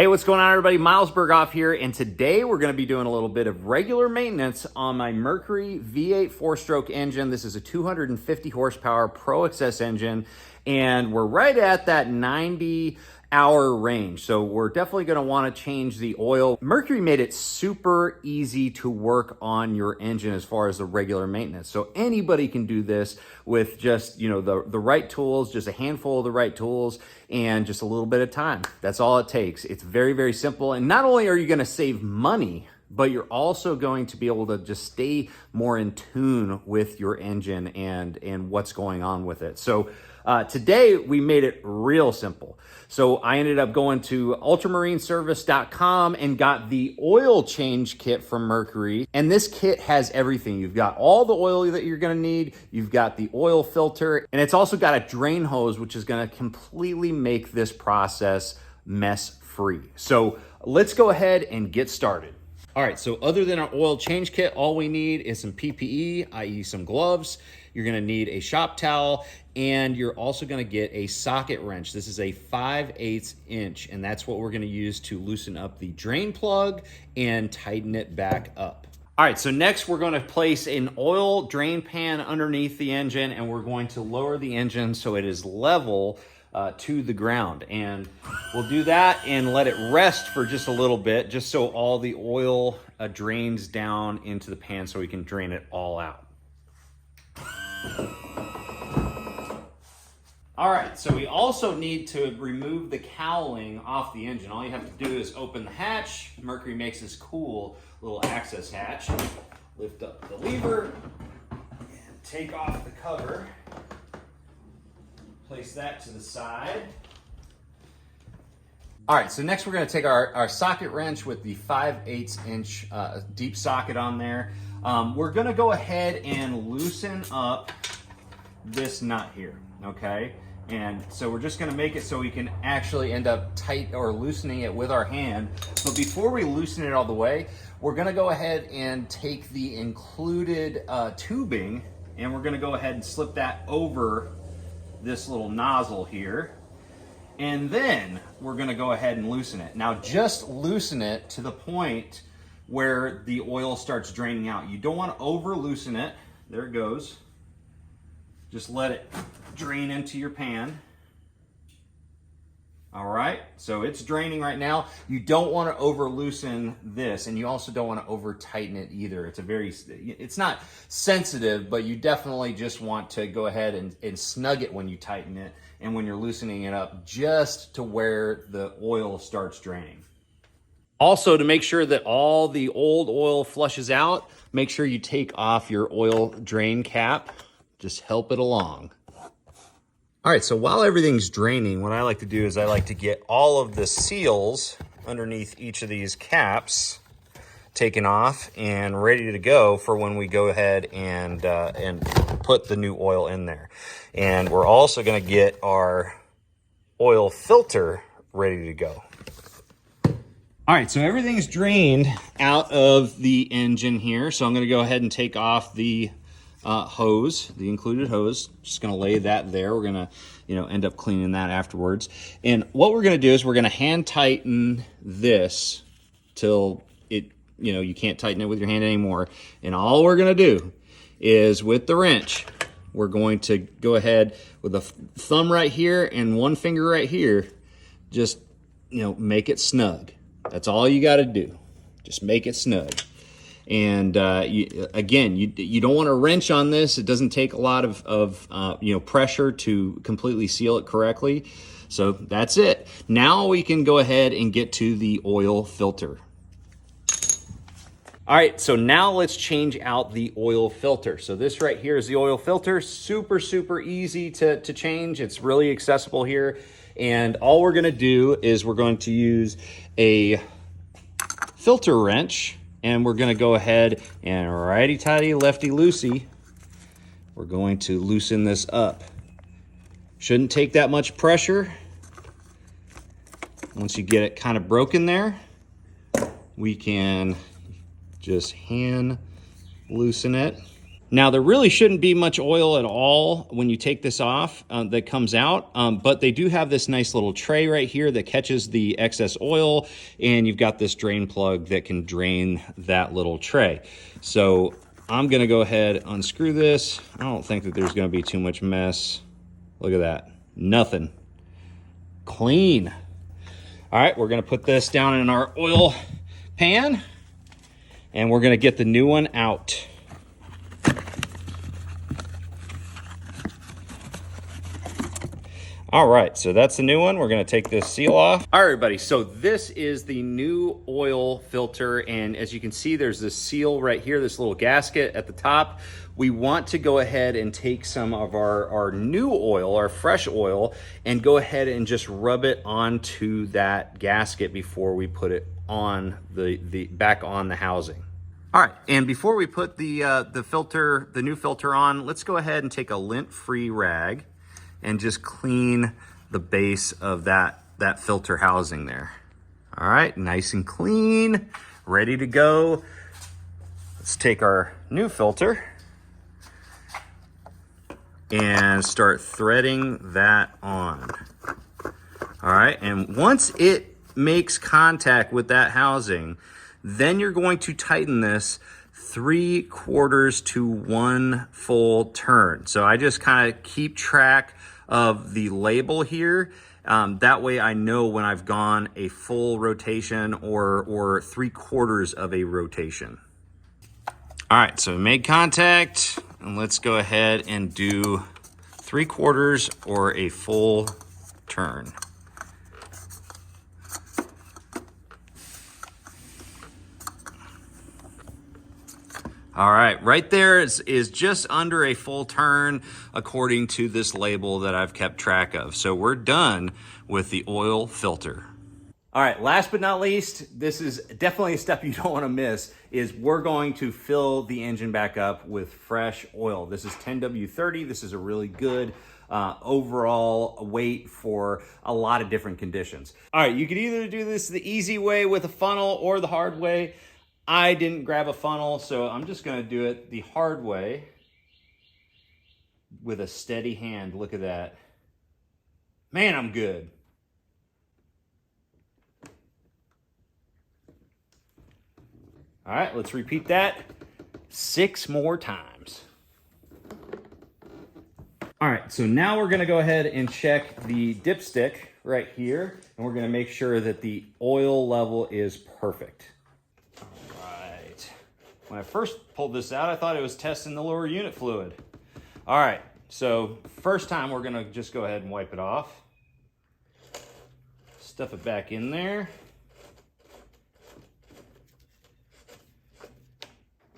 Hey, what's going on, everybody? Miles Burghoff here, and today we're going to be doing a little bit of regular maintenance on my Mercury V8 4-stroke engine. This is a 250 horsepower ProXS engine, and we're right at that 90-hour range. So we're definitely going to want to change the oil. Mercury made it super easy to work on your engine as far as the regular maintenance. So anybody can do this with just, the right tools, just a handful of the right tools, and just a little bit of time. That's all it takes. It's very, very simple. And not only are you going to save money, but you're also going to be able to just stay more in tune with your engine and what's going on with it. So today we made it real simple. So I ended up going to ultramarineservice.com and got the oil change kit from Mercury. And this kit has everything. You've got all the oil that you're gonna need. You've got the oil filter, and it's also got a drain hose, which is gonna completely make this process mess-free. So let's go ahead and get started. All right, so other than our oil change kit, all we need is some PPE, i.e. some gloves. You're gonna need a shop towel, and you're also gonna get a socket wrench. This is a 5/8 inch, and that's what we're gonna use to loosen up the drain plug and tighten it back up. All right, so next we're gonna place an oil drain pan underneath the engine, and we're going to lower the engine so it is level to the ground. And we'll do that and let it rest for just a little bit, just so all the oil drains down into the pan so we can drain it all out. All right, so we also need to remove the cowling off the engine. All you have to do is open the hatch. Mercury makes this cool little access hatch. Lift up the lever and take off the cover. Place that to the side. All right, so next we're gonna take our socket wrench with the 5/8 inch deep socket on there. We're gonna go ahead and loosen up this nut here, okay? And so we're just gonna make it so we can actually end up tight or loosening it with our hand. But before we loosen it all the way, we're gonna go ahead and take the included tubing, and we're gonna go ahead and slip that over this little nozzle here. And then we're gonna go ahead and loosen it. Now just loosen it to the point where the oil starts draining out. You don't wanna over loosen it. There it goes. Just let it drain into your pan. All right, so it's draining right now. You don't want to over loosen this, and you also don't want to over tighten it either. It's not sensitive, but you definitely just want to go ahead and snug it when you tighten it and when you're loosening it up, just to where the oil starts draining. Also, to make sure that all the old oil flushes out, make sure you take off your oil drain cap. Just help it along. All right, so while everything's draining, what I like to do is I like to get all of the seals underneath each of these caps taken off and ready to go for when we go ahead and put the new oil in there. And we're also gonna get our oil filter ready to go. All right, so everything's drained out of the engine here. So I'm gonna go ahead and take off the hose, the included hose. Just gonna lay that there. We're gonna, end up cleaning that afterwards. And what we're gonna do is we're gonna hand tighten this till it, you can't tighten it with your hand anymore. And all we're gonna do is with the wrench, we're going to go ahead with a thumb right here and one finger right here, just, make it snug. That's all you gotta do. Just make it snug. And again, you don't want to wrench on this. It doesn't take a lot of pressure to completely seal it correctly. So that's it. Now we can go ahead and get to the oil filter. All right, so now let's change out the oil filter. So this right here is the oil filter. Super, super easy to change. It's really accessible here. And all we're gonna do is we're going to use a filter wrench, and we're gonna go ahead and righty-tighty, lefty-loosey, we're going to loosen this up. Shouldn't take that much pressure. Once you get it kind of broken there, we can just hand loosen it. Now, there really shouldn't be much oil at all when you take this off that comes out, but they do have this nice little tray right here that catches the excess oil, and you've got this drain plug that can drain that little tray. So I'm gonna go ahead, unscrew this. I don't think that there's gonna be too much mess. Look at that, nothing, clean. All right, we're gonna put this down in our oil pan, and we're gonna get the new one out. All right, so that's the new one. We're gonna take this seal off. All right, everybody, so this is the new oil filter, and as you can see, there's this seal right here, this little gasket at the top. We want to go ahead and take some of our new oil, our fresh oil, and go ahead and just rub it onto that gasket before we put it on back on the housing. All right, and before we put the new filter on, let's go ahead and take a lint-free rag and just clean the base of that filter housing there. All right, nice and clean, ready to go. Let's take our new filter and start threading that on. All right, and once it makes contact with that housing, then you're going to tighten this 3/4 to 1 full turn. So I just kind of keep track of the label here. That way I know when I've gone a full rotation or 3/4 of a rotation. All right, so we made contact, and let's go ahead and do 3/4 or a full turn. All right, right there is just under a full turn according to this label that I've kept track of. So we're done with the oil filter. All right, last but not least, this is definitely a step you don't want to miss, is we're going to fill the engine back up with fresh oil. This is 10W30. This is a really good overall weight for a lot of different conditions. All right, you could either do this the easy way with a funnel or the hard way. I didn't grab a funnel, so I'm just gonna do it the hard way with a steady hand. Look at that. Man, I'm good. All right, let's repeat that 6 more times. All right, so now we're gonna go ahead and check the dipstick right here, and we're gonna make sure that the oil level is perfect. When I first pulled this out, I thought it was testing the lower unit fluid. All right, so first time we're gonna just go ahead and wipe it off. Stuff it back in there.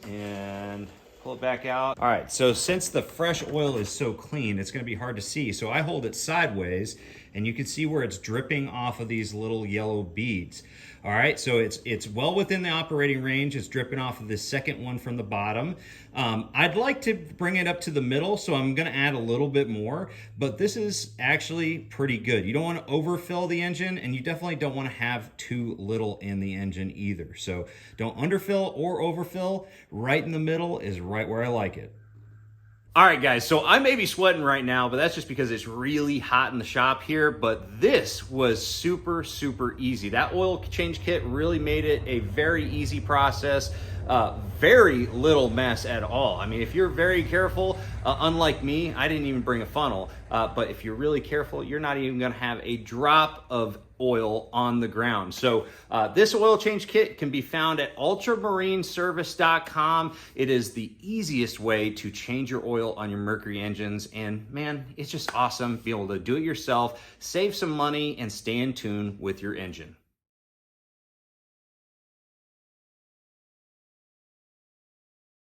And pull it back out. All right, so since the fresh oil is so clean, it's gonna be hard to see. So I hold it sideways, and you can see where it's dripping off of these little yellow beads. All right, so it's well within the operating range. It's dripping off of this second one from the bottom. I'd like to bring it up to the middle, so I'm gonna add a little bit more, but this is actually pretty good. You don't wanna overfill the engine, and you definitely don't wanna have too little in the engine either. So don't underfill or overfill. Right in the middle is right where I like it. All right, guys, so I may be sweating right now, but that's just because it's really hot in the shop here, but this was super, super easy. That oil change kit really made it a very easy process. Very little mess at all. I mean, if you're very careful, unlike me, I didn't even bring a funnel, but if you're really careful, you're not even gonna have a drop of oil on the ground. So this oil change kit can be found at ultramarineservice.com. It is the easiest way to change your oil on your Mercury engines, and man, it's just awesome to be able to do it yourself, save some money, and stay in tune with your engine.